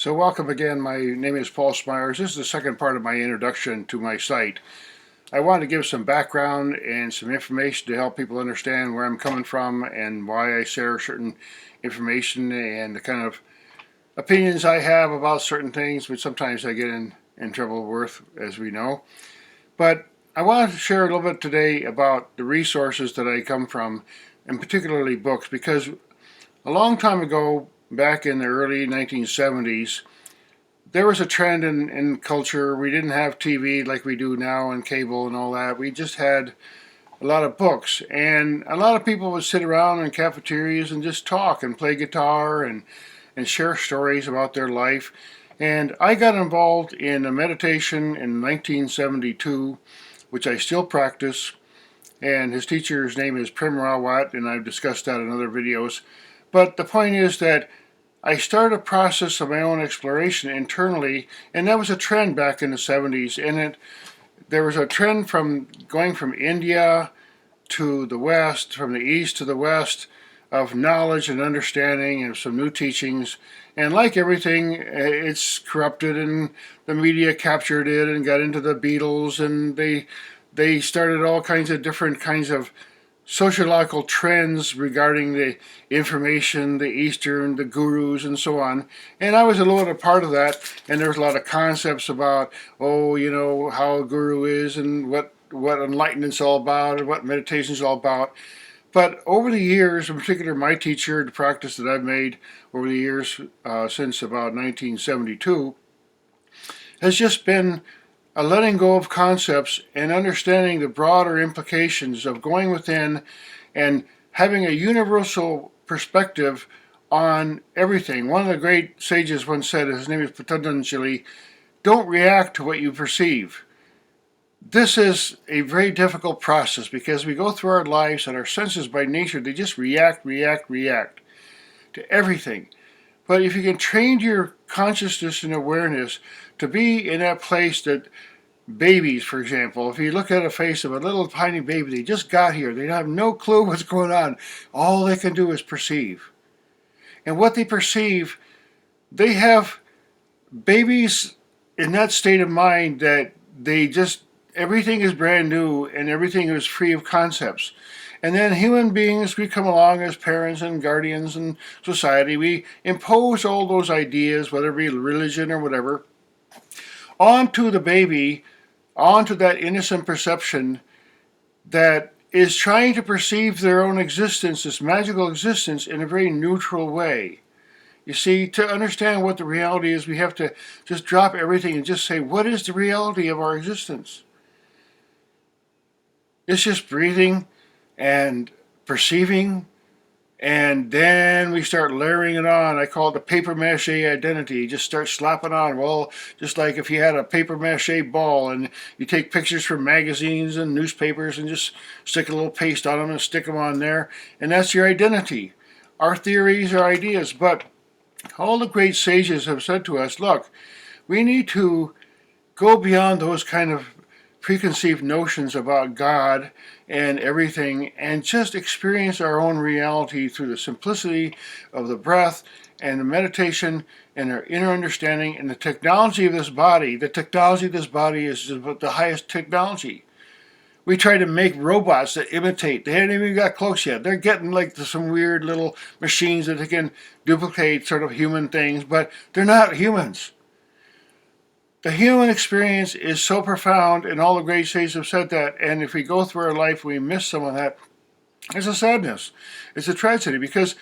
So welcome again. My name is Paul Smyers. This is the second part of my introduction to my site. I want to give some background and some information to help people understand where I'm coming from and why I share certain information and the kind of opinions I have about certain things, which sometimes I get in trouble with, as we know. But I want to share a little bit today about the resources that I come from, and particularly books, because a long time ago, back in the early 1970s, there was a trend in culture. We didn't have TV like we do now and cable and all that. We just had a lot of books. And a lot of people would sit around in cafeterias and just talk and play guitar and share stories about their life. And I got involved in a meditation in 1972, which I still practice. And his teacher's name is Prem Rawat, and I've discussed that in other videos. But the point is that I started a process of my own exploration internally, and that was a trend back in the 70s. And there was a trend from going from India to the West, from the East to the West, of knowledge and understanding of some new teachings. And like everything, it's corrupted, and the media captured it and got into the Beatles, and they started all kinds of different kinds of sociological trends regarding the information, the Eastern, the gurus, and so on. And I was a little bit a part of that, and there was a lot of concepts about, how a guru is and what enlightenment's all about and what meditation's all about. But over the years, in particular my teacher, the practice that I've made over the years since about 1972, has just been a letting go of concepts and understanding the broader implications of going within and having a universal perspective on everything. One of the great sages once said, his name is Patanjali, don't react to what you perceive. This is a very difficult process because we go through our lives and our senses by nature, they just react to everything. But if you can train your consciousness and awareness to be in that place that babies, for example, if you look at a face of a little tiny baby, they just got here, they have no clue what's going on. All they can do is perceive. And what they perceive, they have babies in that state of mind that they just, everything is brand new and everything is free of concepts. And then human beings, we come along as parents and guardians and society, we impose all those ideas, whether it be religion or whatever, onto the baby, onto that innocent perception that is trying to perceive their own existence, this magical existence, in a very neutral way. You see, to understand what the reality is, we have to just drop everything and just say, what is the reality of our existence? It's just breathing and perceiving, and then we start layering it on. I call it the paper mache identity. You just start slapping on. Well, just like if you had a paper mache ball and you take pictures from magazines and newspapers and just stick a little paste on them and stick them on there, and that's your identity. Our theories are ideas, but all the great sages have said to us, look, we need to go beyond those kind of preconceived notions about God and everything and just experience our own reality through the simplicity of the breath and the meditation and our inner understanding and the technology of this body. The technology of this body is the highest technology. We try to make robots that imitate. They haven't even got close yet. They're getting like some weird little machines that they can duplicate sort of human things, but they're not humans. The human experience is so profound, and all the great sages have said that, and if we go through our life and we miss some of that, it's a sadness. It's a tragedy, because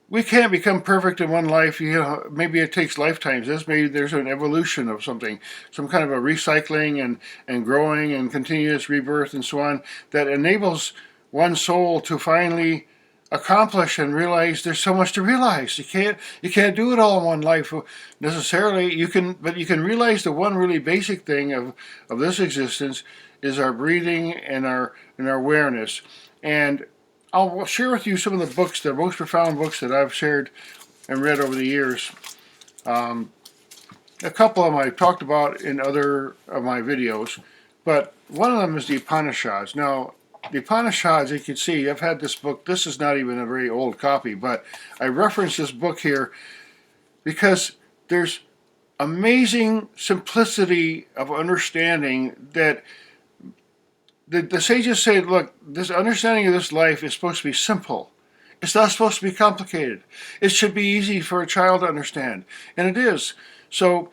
we can't become perfect in one life. Maybe it takes lifetimes. Maybe there's an evolution of something, some kind of a recycling and growing and continuous rebirth and so on, that enables one soul to finally accomplish and realize there's so much to realize. You can't do it all in one life necessarily. But you can realize the one really basic thing of this existence is our breathing and our awareness. And I'll share with you some of the books, the most profound books that I've shared and read over the years. A couple of them I've talked about in other of my videos, but one of them is the Upanishads. Now, the Upanishads, you can see, I've had this book. This is not even a very old copy, but I reference this book here because there's amazing simplicity of understanding that the sages say, look, this understanding of this life is supposed to be simple. It's not supposed to be complicated. It should be easy for a child to understand, and it is. So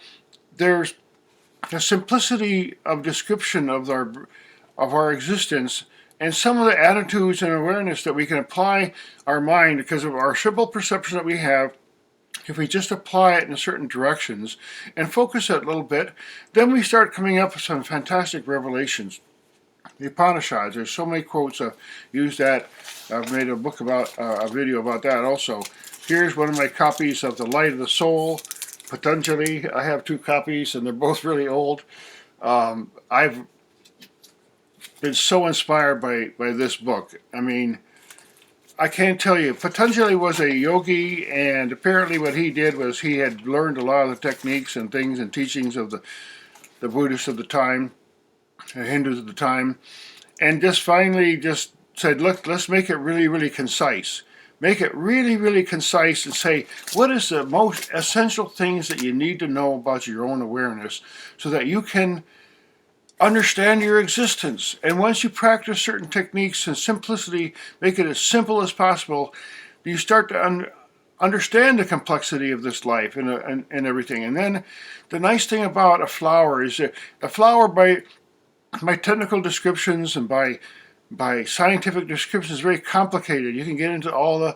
there's the simplicity of description of our existence, and some of the attitudes and awareness that we can apply our mind because of our simple perception that we have. If we just apply it in certain directions and focus it a little bit, then we start coming up with some fantastic revelations. The Upanishads, there's so many quotes. I've used that. I've made a book about, a video about that also. Here's one of my copies of The Light of the Soul, Patanjali. I have 2 copies, and they're both really old. I've been so inspired by this book. I mean, I can't tell you. Patanjali was a yogi, and apparently what he did was he had learned a lot of the techniques and things and teachings of the Buddhists of the time, the Hindus of the time, and just finally just said, look, let's make it really, really concise. Make it really, really concise and say, what is the most essential things that you need to know about your own awareness so that you can understand your existence. And once you practice certain techniques and simplicity, make it as simple as possible, you start to understand the complexity of this life and everything. And then the nice thing about a flower is that a flower, by technical descriptions and by scientific descriptions, is very complicated. You can get into all the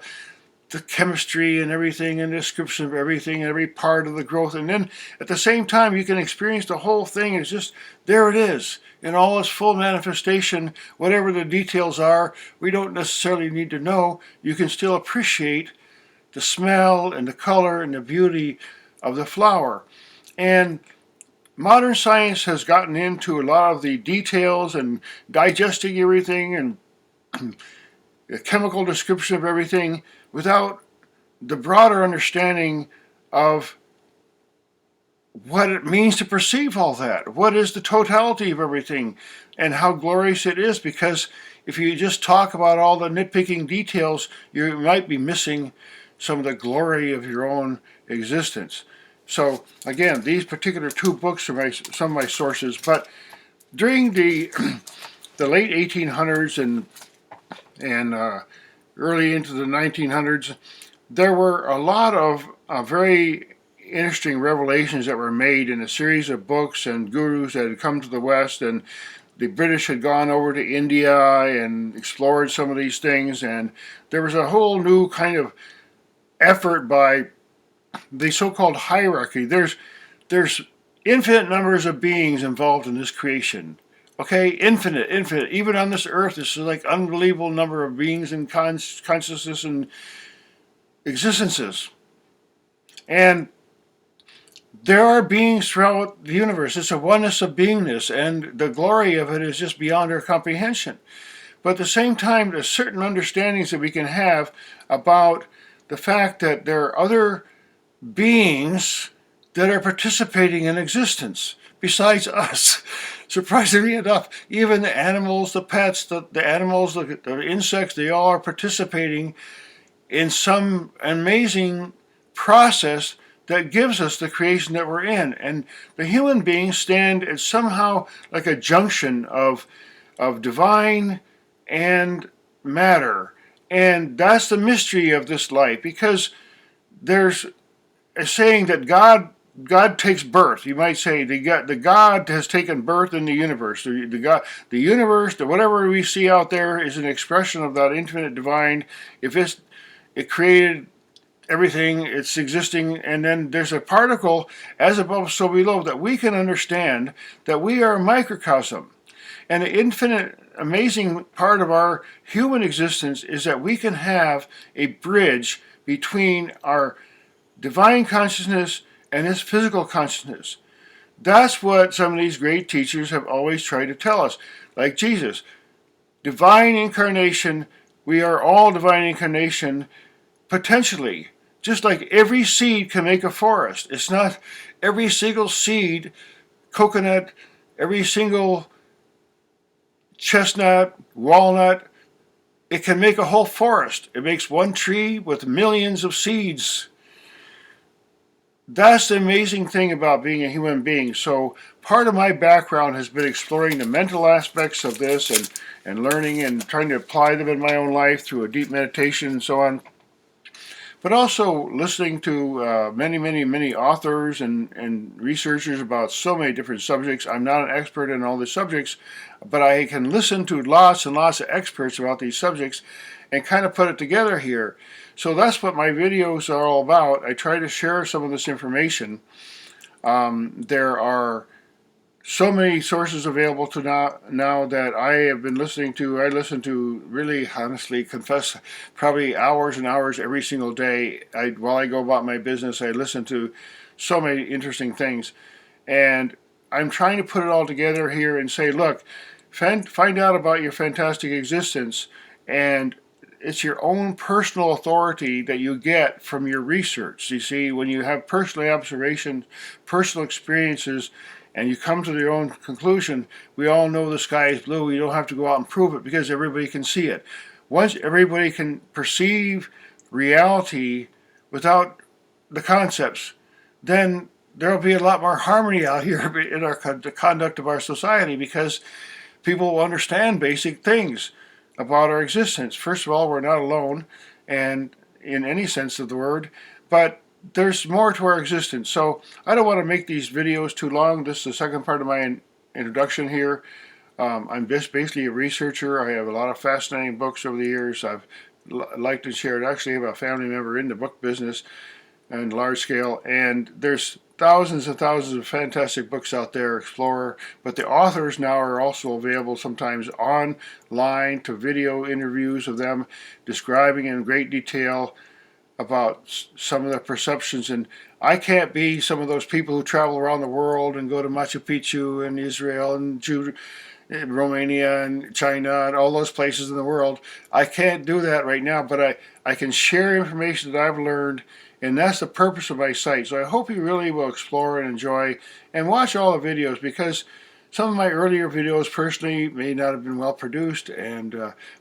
chemistry and everything and description of everything, every part of the growth, and then at the same time you can experience the whole thing. It's just, there it is in all its full manifestation. Whatever the details are, we don't necessarily need to know. You can still appreciate the smell and the color and the beauty of the flower. And modern science has gotten into a lot of the details and digesting everything and the chemical description of everything without the broader understanding of what it means to perceive all that. What is the totality of everything and how glorious it is, because if you just talk about all the nitpicking details, you might be missing some of the glory of your own existence. So again, these particular 2 books are some of my sources, but during the late 1800s and early into the 1900s, there were a lot of very interesting revelations that were made in a series of books and gurus that had come to the West, and the British had gone over to India and explored some of these things, and there was a whole new kind of effort by the so-called hierarchy. There's infinite numbers of beings involved in this creation. Okay, infinite. Even on this earth, this is like unbelievable number of beings and consciousness and existences. And there are beings throughout the universe. It's a oneness of beingness, and the glory of it is just beyond our comprehension. But at the same time, there's certain understandings that we can have about the fact that there are other beings that are participating in existence besides us. Surprisingly enough, even the animals, the pets, the animals, the insects, they all are participating in some amazing process that gives us the creation that we're in. And the human beings stand at somehow like a junction of divine and matter. And that's the mystery of this life, because there's a saying that God takes birth. You might say the God has taken birth in the universe. The universe, whatever we see out there, is an expression of that infinite divine. If it created everything, it's existing, and then there's a particle as above, so below, that we can understand that we are a microcosm. And the infinite, amazing part of our human existence is that we can have a bridge between our divine consciousness and this physical consciousness. That's what some of these great teachers have always tried to tell us. Like Jesus, divine incarnation, we are all divine incarnation potentially. Just like every seed can make a forest. It's not every single seed, coconut, every single chestnut, walnut, it can make a whole forest. It makes one tree with millions of seeds. That's the amazing thing about being a human being. So part of my background has been exploring the mental aspects of this, and learning and trying to apply them in my own life through a deep meditation and so on. But also listening to many authors and researchers about so many different subjects. I'm not an expert in all the subjects, but I can listen to lots and lots of experts about these subjects and kind of put it together here. So that's what my videos are all about. I try to share some of this information. There are so many sources available to now that I have been listening to. I listen to, really honestly confess, probably hours and hours every single day. While I go about my business, I listen to so many interesting things, and I'm trying to put it all together here and say, look, find out about your fantastic existence, and it's your own personal authority that you get from your research. You see, when you have personal observations, personal experiences, and you come to your own conclusion, we all know the sky is blue. You don't have to go out and prove it because everybody can see it. Once everybody can perceive reality without the concepts, then there will be a lot more harmony out here in the conduct of our society, because people will understand basic things about our existence. First of all, we're not alone, and in any sense of the word, but there's more to our existence. So I don't want to make these videos too long. This is the second part of my introduction here. I'm just basically a researcher. I have a lot of fascinating books over the years. I've liked and shared. Actually, I have a family member in the book business and large scale, and there's thousands and thousands of fantastic books out there, Explorer, but the authors now are also available sometimes online, to video interviews of them describing in great detail about some of their perceptions. And I can't be some of those people who travel around the world and go to Machu Picchu and Israel and Romania and China and all those places in the world. I can't do that right now, but I can share information that I've learned, and that's the purpose of my site. So I hope you really will explore and enjoy and watch all the videos, because some of my earlier videos personally may not have been well produced,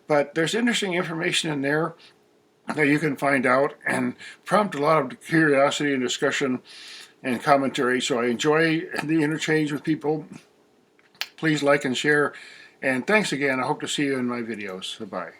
but there's interesting information in there that you can find out and prompt a lot of curiosity and discussion and commentary. So I enjoy the interchange with people. Please like and share. And thanks again. I hope to see you in my videos. Bye.